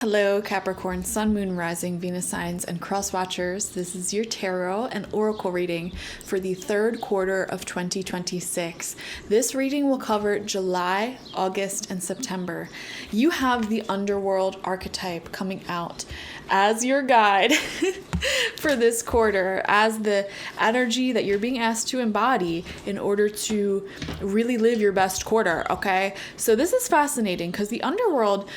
Hello, Capricorn, Sun, Moon, Rising, Venus signs, and cross watchers. This is your tarot and oracle reading for the third quarter of 2026. This reading will cover July, August, and September. You have the underworld archetype coming out as your guide for this quarter, as the energy that you're being asked to embody in order to really live your best quarter, okay? So this is fascinating because the underworld,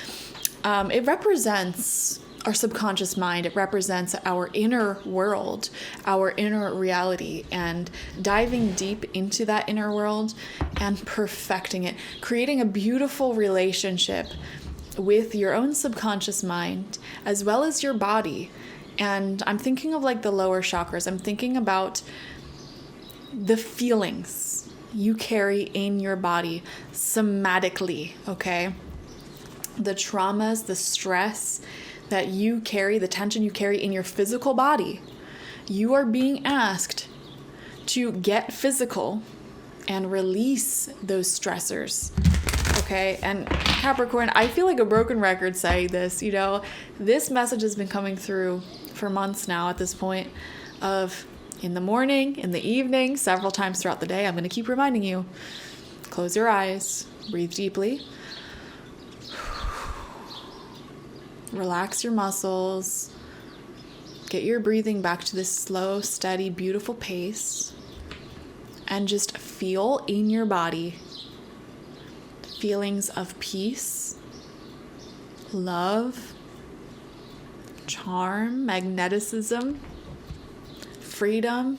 it represents our subconscious mind. It represents our inner world, our inner reality, and diving deep into that inner world and perfecting it, creating a beautiful relationship with your own subconscious mind as well as your body. And I'm thinking of like the lower chakras. I'm thinking about the feelings you carry in your body somatically, okay? The traumas, the stress that you carry, the tension you carry in your physical body. You are being asked to get physical and release those stressors, okay? And Capricorn, I feel like a broken record saying this, this message has been coming through for months now at this point of in the morning, in the evening, several times throughout the day. I'm going to keep reminding you, close your eyes, breathe deeply. Relax your muscles. Get your breathing back to this slow, steady, beautiful pace. And just feel in your body feelings of peace, love, charm, magnetism, freedom,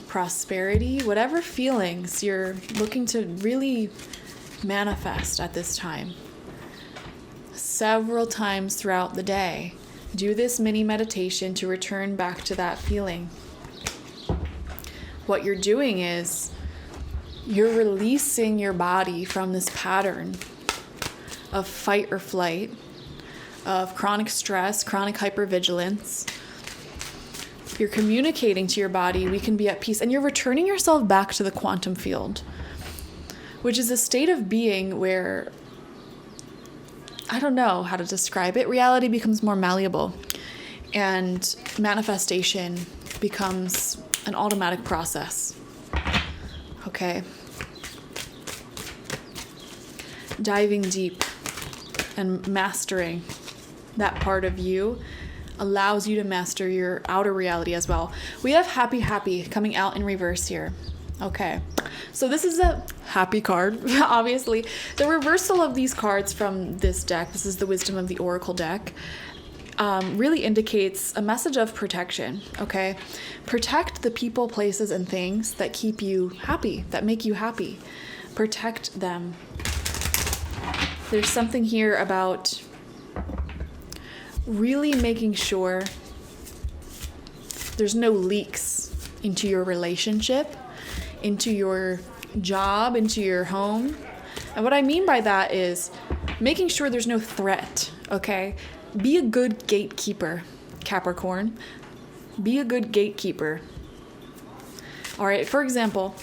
prosperity, whatever feelings you're looking to really manifest at this time. Several times throughout the day, do this mini meditation to return back to that feeling. What you're doing is you're releasing your body from this pattern of fight or flight, of chronic stress, chronic hypervigilance. You're communicating to your body, we can be at peace, and you're returning yourself back to the quantum field, which is a state of being where I don't know how to describe it. Reality becomes more malleable and manifestation becomes an automatic process. Okay. Diving deep and mastering that part of you allows you to master your outer reality as well. We have happy coming out in reverse here. Okay, so this is a happy card, obviously. The reversal of these cards from this deck, this is the Wisdom of the Oracle deck, really indicates a message of protection, okay? Protect the people, places, and things that keep you happy, that make you happy. Protect them. There's something here about really making sure there's no leaks into your relationship, into your job, into your home. And what I mean by that is making sure there's no threat, okay? Be a good gatekeeper, Capricorn. Be a good gatekeeper. All right, for example,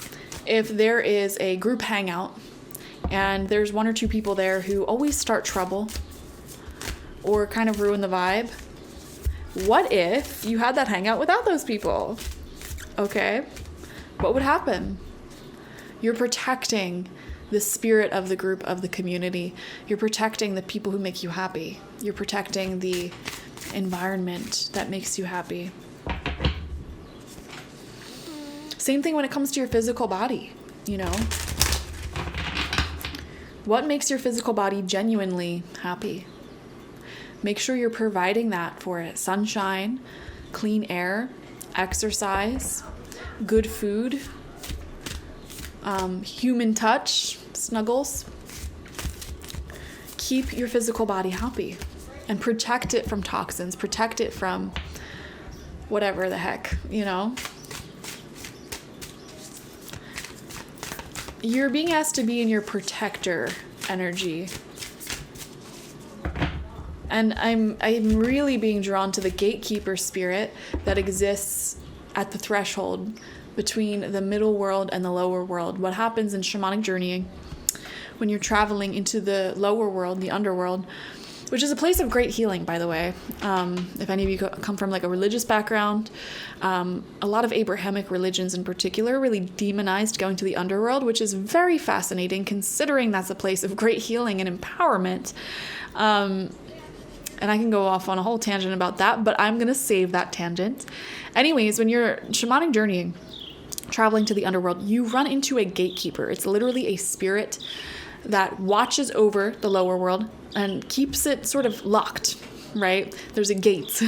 if there is a group hangout and there's one or two people there who always start trouble or kind of ruin the vibe, what if you had that hangout without those people? Okay? What would happen? You're protecting the spirit of the group, of the community. You're protecting the people who make you happy. You're protecting the environment that makes you happy. Same thing when it comes to your physical body, What makes your physical body genuinely happy? Make sure you're providing that for it. Sunshine, clean air, exercise, good food, human touch, snuggles. Keep your physical body happy and protect it from toxins, protect it from whatever the heck, You're being asked to be in your protector energy. And I'm really being drawn to the gatekeeper spirit that exists at the threshold between the middle world and the lower world. What happens in shamanic journeying when you're traveling into the lower world, the underworld, which is a place of great healing, by the way. If any of you come from like a religious background, a lot of Abrahamic religions in particular really demonized going to the underworld, which is very fascinating considering that's a place of great healing and empowerment. And I can go off on a whole tangent about that, but I'm going to save that tangent. Anyways, when you're shamanic journeying, traveling to the underworld, you run into a gatekeeper. It's literally a spirit that watches over the lower world and keeps it sort of locked, right? There's a gate.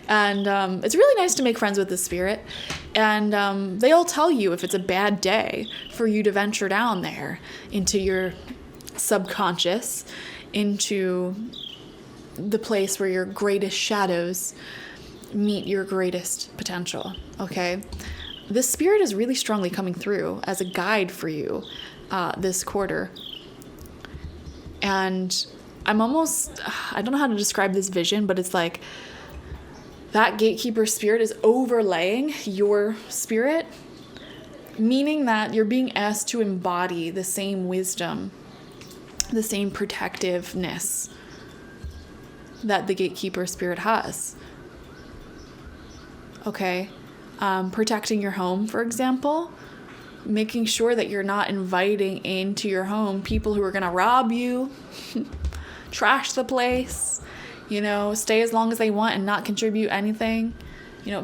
And it's really nice to make friends with the spirit. And they'll tell you if it's a bad day for you to venture down there into your subconscious, into the place where your greatest shadows meet your greatest potential, okay? This spirit is really strongly coming through as a guide for you this quarter. And I don't know how to describe this vision, but it's like that gatekeeper spirit is overlaying your spirit, meaning that you're being asked to embody the same wisdom, the same protectiveness that the gatekeeper spirit has. Okay? Protecting your home, for example, making sure that you're not inviting into your home people who are going to rob you, trash the place, stay as long as they want and not contribute anything.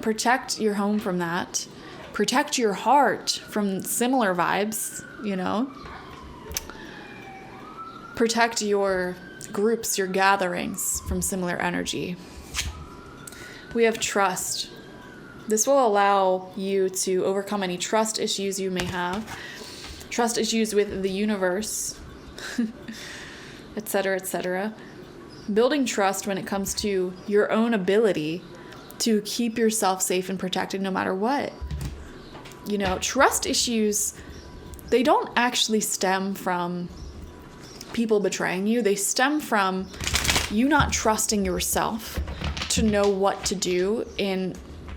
Protect your home from that. Protect your heart from similar vibes, Protect your groups, your gatherings from similar energy. We have trust. This will allow you to overcome any trust issues you may have, trust issues with the universe, etc., etc. Building trust when it comes to your own ability to keep yourself safe and protected no matter what. Trust issues, they don't actually stem from people betraying you. They stem from you not trusting yourself to know what to do in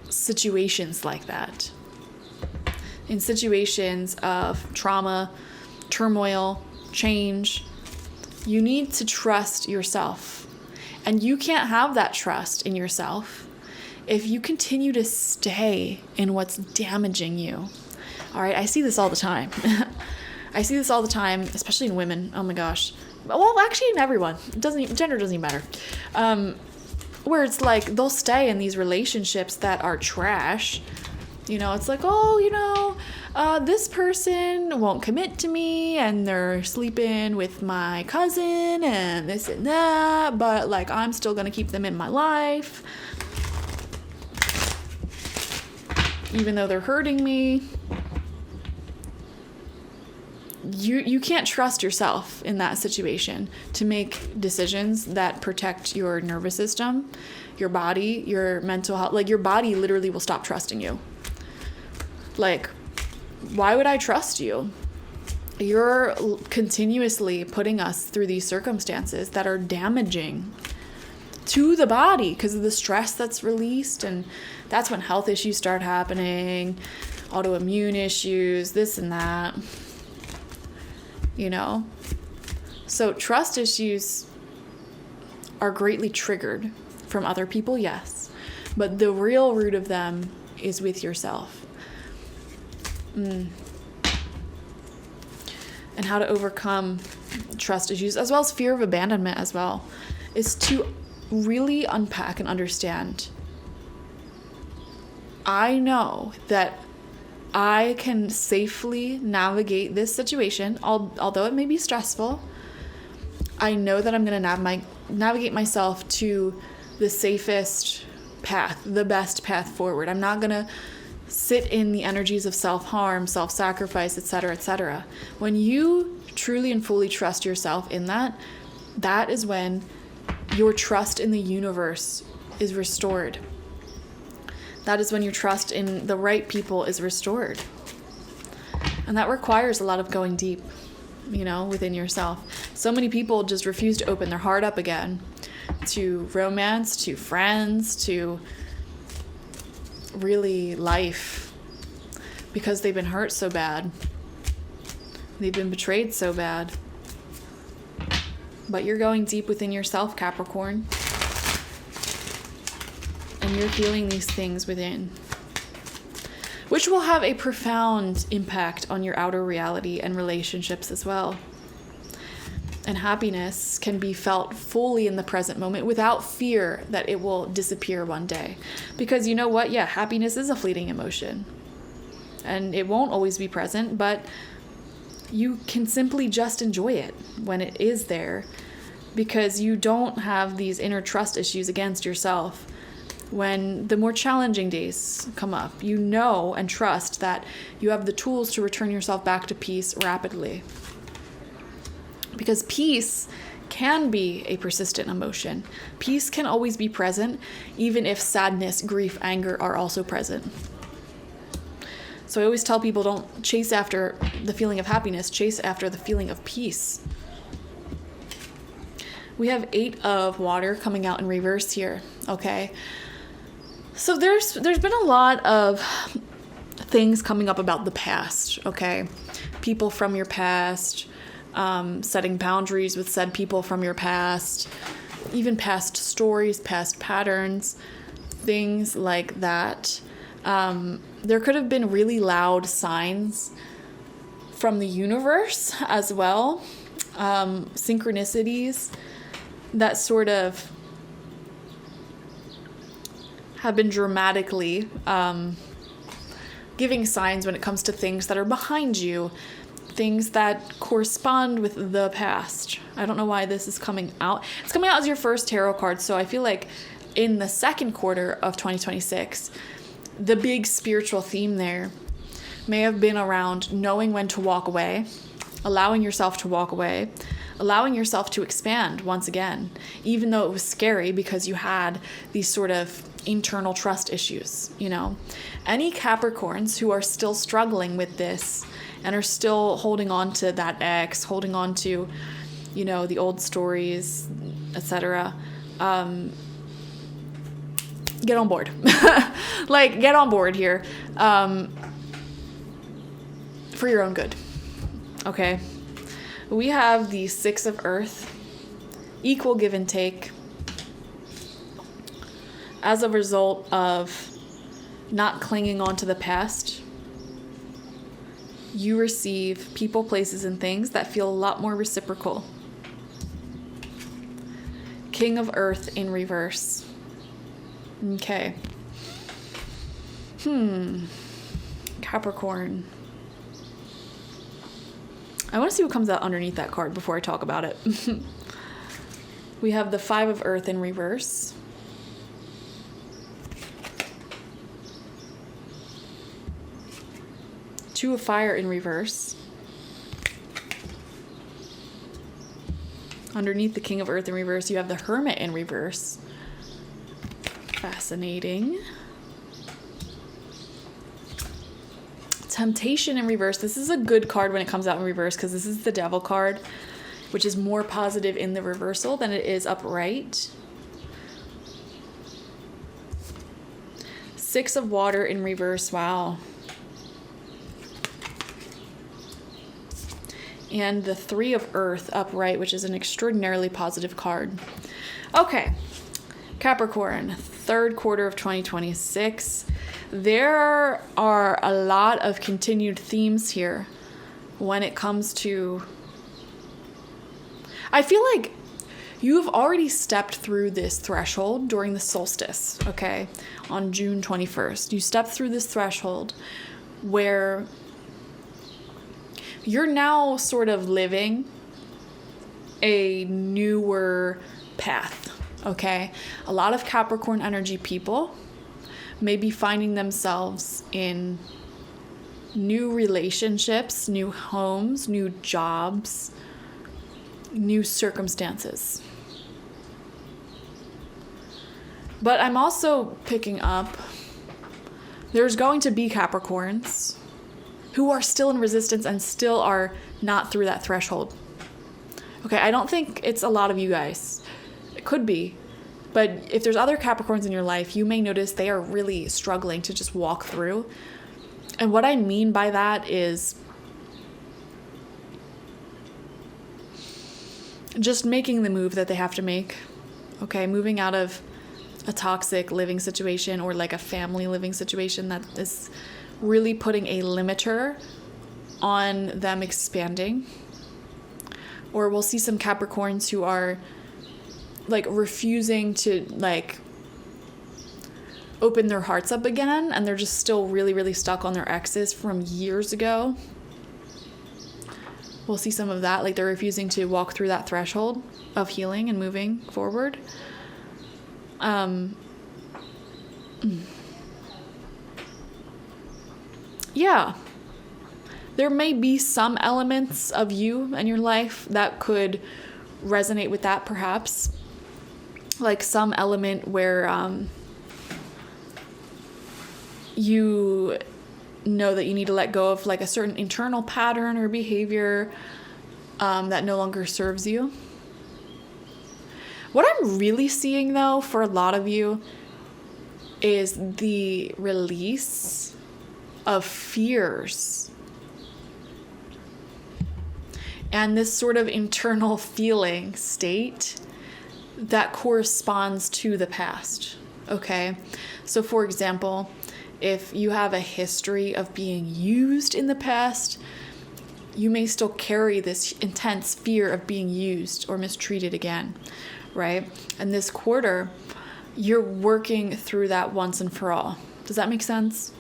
situations like that. In situations of trauma, turmoil, change, you need to trust yourself. And you can't have that trust in yourself if you continue to stay in what's damaging you. All right, I see this all the time. I see this all the time, especially in women. Oh my gosh. Well, actually in everyone. Gender doesn't even matter. Where it's like they'll stay in these relationships that are trash. It's like, this person won't commit to me and they're sleeping with my cousin and this and that, but like I'm still going to keep them in my life even though they're hurting me. You can't trust yourself in that situation to make decisions that protect your nervous system, your body, your mental health. Like your body literally will stop trusting you. Like, why would I trust you? You're continuously putting us through these circumstances that are damaging to the body because of the stress that's released. And that's when health issues start happening, autoimmune issues, this and that. So trust issues are greatly triggered from other people, yes, but the real root of them is with yourself. And how to overcome trust issues, as well as fear of abandonment as well, is to really unpack and understand. I know that I can safely navigate this situation, although it may be stressful. I know that I'm going to navigate myself to the safest path, the best path forward. I'm not going to sit in the energies of self-harm, self-sacrifice, etc., etc. When you truly and fully trust yourself in that is when your trust in the universe is restored. That is when your trust in the right people is restored. And that requires a lot of going deep, within yourself. So many people just refuse to open their heart up again to romance, to friends, to really life, because they've been hurt so bad. They've been betrayed so bad. But you're going deep within yourself, Capricorn. And you're feeling these things within, which will have a profound impact on your outer reality and relationships as well. And happiness can be felt fully in the present moment without fear that it will disappear one day. Because you know what? Yeah, happiness is a fleeting emotion. And it won't always be present, but you can simply just enjoy it when it is there, because you don't have these inner trust issues against yourself. When the more challenging days come up, you know and trust that you have the tools to return yourself back to peace rapidly. Because peace can be a persistent emotion. Peace can always be present, even if sadness, grief, anger are also present. So I always tell people, don't chase after the feeling of happiness, chase after the feeling of peace. We have 8 of water coming out in reverse here, okay? So there's been a lot of things coming up about the past, okay? People from your past, setting boundaries with said people from your past, even past stories, past patterns, things like that. There could have been really loud signs from the universe as well, synchronicities that sort of have been dramatically giving signs when it comes to things that are behind you, things that correspond with the past. I don't know why this is coming out. It's coming out as your first tarot card, so I feel like in the second quarter of 2026, the big spiritual theme there may have been around knowing when to walk away, allowing yourself to walk away, allowing yourself to expand once again, even though it was scary because you had these sort of internal trust issues, you know. Any Capricorns who are still struggling with this and are still holding on to that ex, holding on to, you know, the old stories, etc., get on board. Like, get on board here, for your own good. Okay. We have the 6 of Earth, equal give and take. As a result of not clinging on to the past, you receive people, places, and things that feel a lot more reciprocal. King of Earth in reverse. Okay. Capricorn. I want to see what comes out underneath that card before I talk about it. We have the 5 of Earth in reverse. Two of Fire in reverse. Underneath the King of Earth in reverse, you have the Hermit in reverse. Fascinating. Temptation in reverse. This is a good card when it comes out in reverse because this is the Devil card, which is more positive in the reversal than it is upright. 6 of Water in reverse. Wow. And the 3 of Earth upright, which is an extraordinarily positive card. Okay. Capricorn, third quarter of 2026. There are a lot of continued themes here when it comes to... I feel like you've already stepped through this threshold during the solstice, okay? On June 21st. You stepped through this threshold where you're now sort of living a newer path. Okay, a lot of Capricorn energy people may be finding themselves in new relationships, new homes, new jobs, new circumstances. But I'm also picking up, there's going to be Capricorns who are still in resistance and still are not through that threshold. Okay, I don't think it's a lot of you guys. It could be. But if there's other Capricorns in your life, you may notice they are really struggling to just walk through. And what I mean by that is just making the move that they have to make. Okay, moving out of a toxic living situation or like a family living situation that is really putting a limiter on them expanding. Or we'll see some Capricorns who are like refusing to like open their hearts up again, and they're just still really, really stuck on their exes from years ago. We'll see some of that, like they're refusing to walk through that threshold of healing and moving forward. Yeah. There may be some elements of you in your life that could resonate with that, perhaps. Like some element where you know that you need to let go of like a certain internal pattern or behavior that no longer serves you. What I'm really seeing, though, for a lot of you is the release of fears and this sort of internal feeling state that corresponds to the past. Okay? So, for example, if you have a history of being used in the past, you may still carry this intense fear of being used or mistreated again, right? And this quarter, you're working through that once and for all. Does that make sense?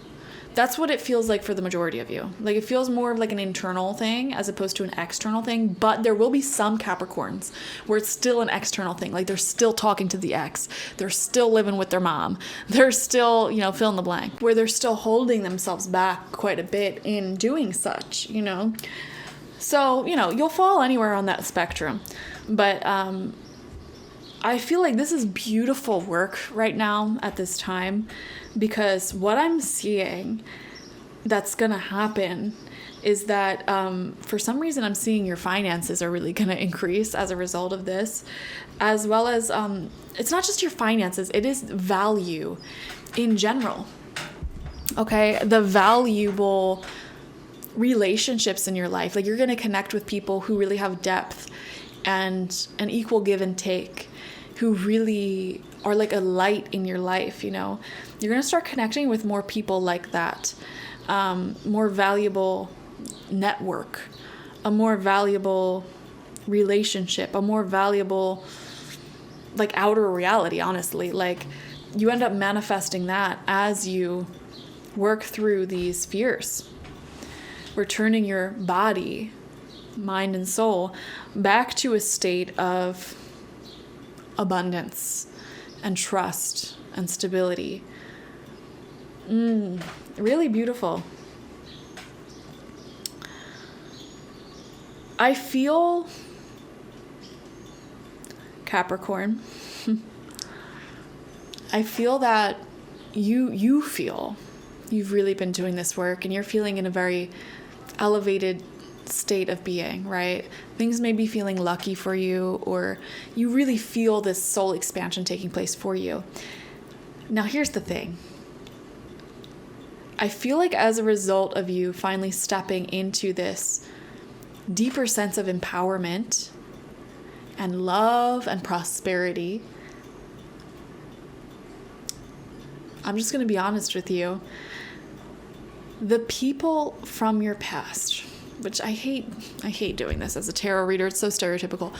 That's what it feels like for the majority of you. Like it feels more of like an internal thing as opposed to an external thing, but there will be some Capricorns where it's still an external thing. Like they're still talking to the ex. They're still living with their mom. They're still, fill in the blank, where they're still holding themselves back quite a bit in doing such, So, you'll fall anywhere on that spectrum. But I feel like this is beautiful work right now at this time, because what I'm seeing that's going to happen is that for some reason I'm seeing your finances are really going to increase as a result of this, as well as it's not just your finances, it is value in general. Okay, the valuable relationships in your life. Like you're going to connect with people who really have depth and an equal give and take, who really are like a light in your life, You're going to start connecting with more people like that, more valuable network, a more valuable relationship, a more valuable like outer reality, honestly. Like you end up manifesting that as you work through these fears. Returning your body, mind, and soul back to a state of abundance and trust and stability. Really beautiful. I feel, Capricorn, I feel that you feel you've really been doing this work and you're feeling in a very elevated state of being, right? Things may be feeling lucky for you, or you really feel this soul expansion taking place for you. Now, here's the thing. I feel like as a result of you finally stepping into this deeper sense of empowerment and love and prosperity, I'm just going to be honest with you. The people from your past, which I hate doing this as a tarot reader, it's so stereotypical.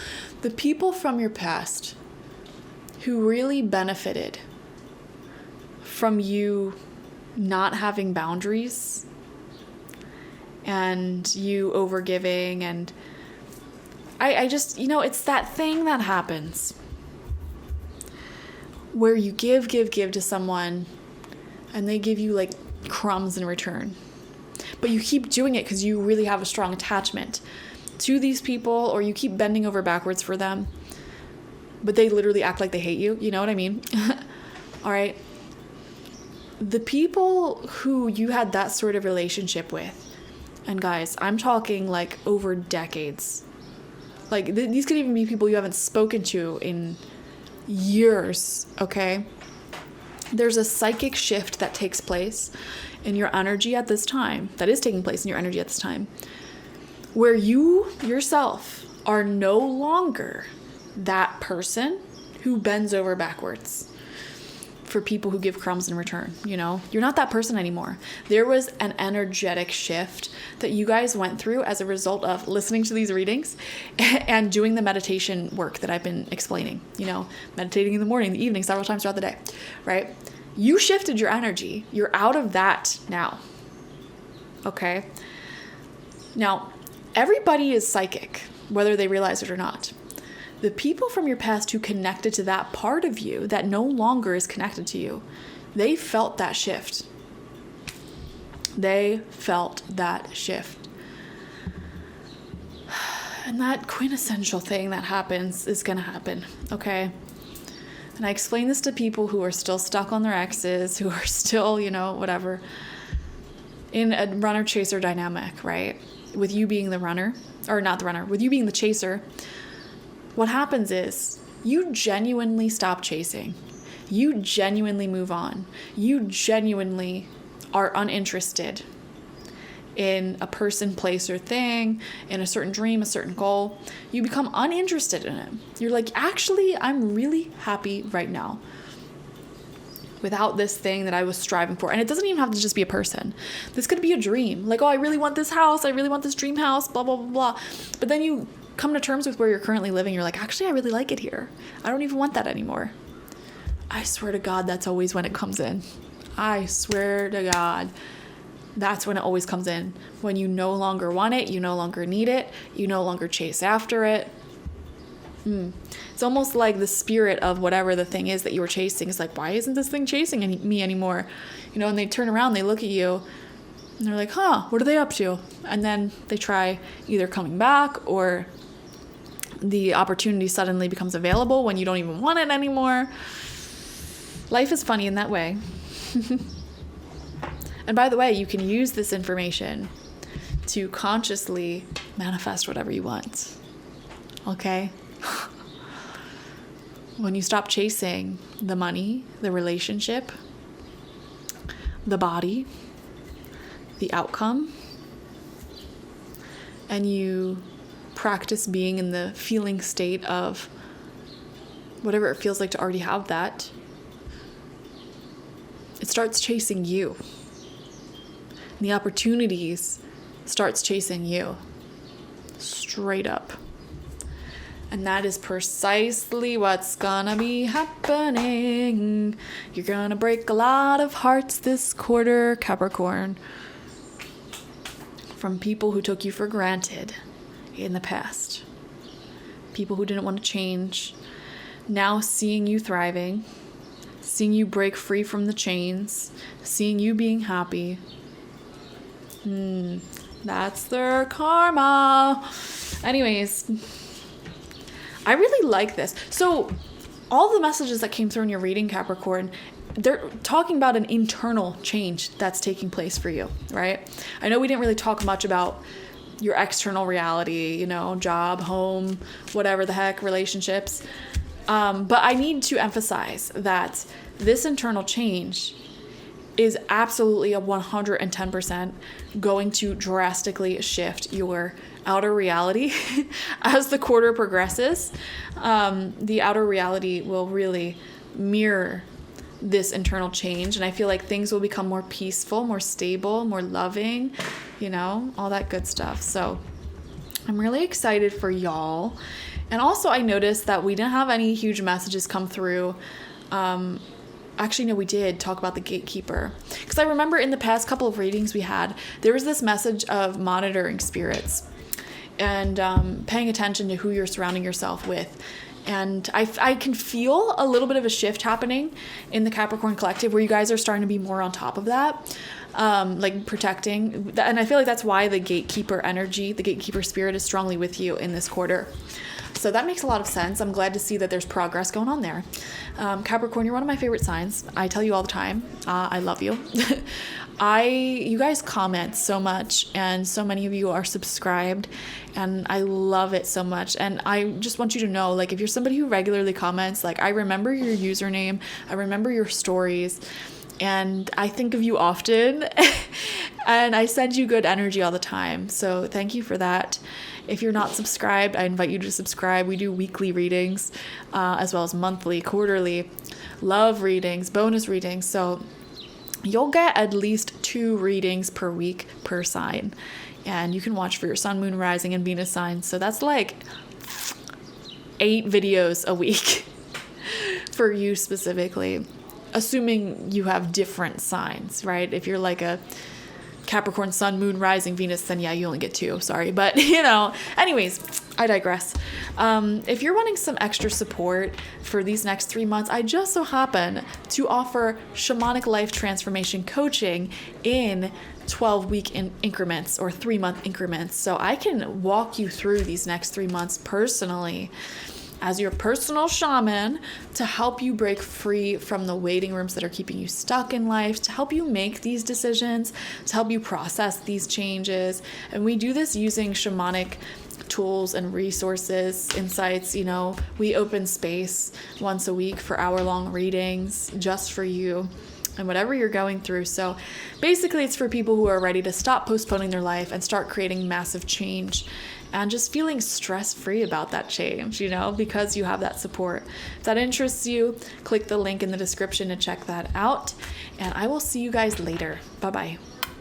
The people from your past who really benefited from you not having boundaries and you overgiving, and I just, it's that thing that happens where you give to someone and they give you like crumbs in return. But you keep doing it because you really have a strong attachment to these people, or you keep bending over backwards for them, but they literally act like they hate you. You know what I mean? All right. The people who you had that sort of relationship with, and guys, I'm talking like over decades. Like these could even be people you haven't spoken to in years, okay? There's a psychic shift that takes place in your energy at this time, that is taking place in your energy at this time, where you yourself are no longer that person who bends over backwards for people who give crumbs in return. You're not that person anymore. There was an energetic shift that you guys went through as a result of listening to these readings and doing the meditation work that I've been explaining, meditating in the morning, the evening, several times throughout the day, right? You shifted your energy. You're out of that now. Okay. Now, everybody is psychic, whether they realize it or not. The people from your past who connected to that part of you that no longer is connected to you, they felt that shift. They felt that shift. And that quintessential thing that happens is going to happen, okay? And I explain this to people who are still stuck on their exes, who are still, whatever, in a runner-chaser dynamic, right? With you being the runner, or not the runner, with you being the chaser. What happens is you genuinely stop chasing. You genuinely move on. You genuinely are uninterested in a person, place, or thing, in a certain dream, a certain goal. You become uninterested in it. You're like, actually, I'm really happy right now without this thing that I was striving for. And it doesn't even have to just be a person. This could be a dream. Like, oh, I really want this house. I really want this dream house, blah, blah, blah, blah. But then you come to terms with where you're currently living. You're like, actually, I really like it here. I don't even want that anymore. I swear to God, that's always when it comes in. I swear to God, that's when it always comes in. When you no longer want it, you no longer need it, you no longer chase after it. It's almost like the spirit of whatever the thing is that you were chasing is like, why isn't this thing chasing me anymore? And they turn around, they look at you, and they're like, what are they up to? And then they try either coming back, or the opportunity suddenly becomes available when you don't even want it anymore. Life is funny in that way. And by the way, you can use this information to consciously manifest whatever you want. Okay? When you stop chasing the money, the relationship, the body, the outcome, and you practice being in the feeling state of whatever it feels like to already have that, it starts chasing you. And the opportunities starts chasing you. Straight up. And that is precisely what's gonna be happening. You're gonna break a lot of hearts this quarter, Capricorn, from people who took you for granted in the past. People who didn't want to change. Now seeing you thriving, seeing you break free from the chains, seeing you being happy. That's their karma. Anyways, I really like this. So all the messages that came through in your reading, Capricorn, they're talking about an internal change that's taking place for you, right? I know we didn't really talk much about your external reality, job, home, whatever the heck, relationships. But I need to emphasize that this internal change is absolutely 110% going to drastically shift your outer reality as the quarter progresses. The outer reality will really mirror this internal change, and I feel like things will become more peaceful, more stable, more loving, all that good stuff. So I'm really excited for y'all. And also I noticed that we didn't have any huge messages come through. Actually, no, we did talk about the gatekeeper, because I remember in the past couple of readings we had, there was this message of monitoring spirits and paying attention to who you're surrounding yourself with. And I can feel a little bit of a shift happening in the Capricorn collective where you guys are starting to be more on top of that, like protecting. And I feel like that's why the gatekeeper energy, the gatekeeper spirit is strongly with you in this quarter. So that makes a lot of sense. I'm glad to see that there's progress going on there. Capricorn, you're one of my favorite signs. I tell you all the time, I love you. You guys comment so much, and so many of you are subscribed, and I love it so much. And I just want you to know, like, if you're somebody who regularly comments, like, I remember your username, I remember your stories, and I think of you often and I send you good energy all the time. So thank you for that. If you're not subscribed, I invite you to subscribe. We do weekly readings, as well as monthly, quarterly, love readings, bonus readings. So you'll get at least 2 readings per week per sign. And you can watch for your sun, moon, rising, and Venus signs. So that's like 8 videos a week for you specifically, assuming you have different signs, right? If you're like a Capricorn, sun, moon, rising, Venus, then yeah, you only get 2. Sorry. But, anyways, I digress. If you're wanting some extra support for these next 3 months, I just so happen to offer shamanic life transformation coaching in 12-week increments or 3-month increments. So I can walk you through these next 3 months personally as your personal shaman to help you break free from the waiting rooms that are keeping you stuck in life, to help you make these decisions, to help you process these changes. And we do this using shamanic tools and resources, insights. We open space once a week for hour-long readings just for you and whatever you're going through. So basically it's for people who are ready to stop postponing their life and start creating massive change and just feeling stress-free about that change, because you have that support. If that interests you, click the link in the description to check that out. And I will see you guys later. Bye-bye.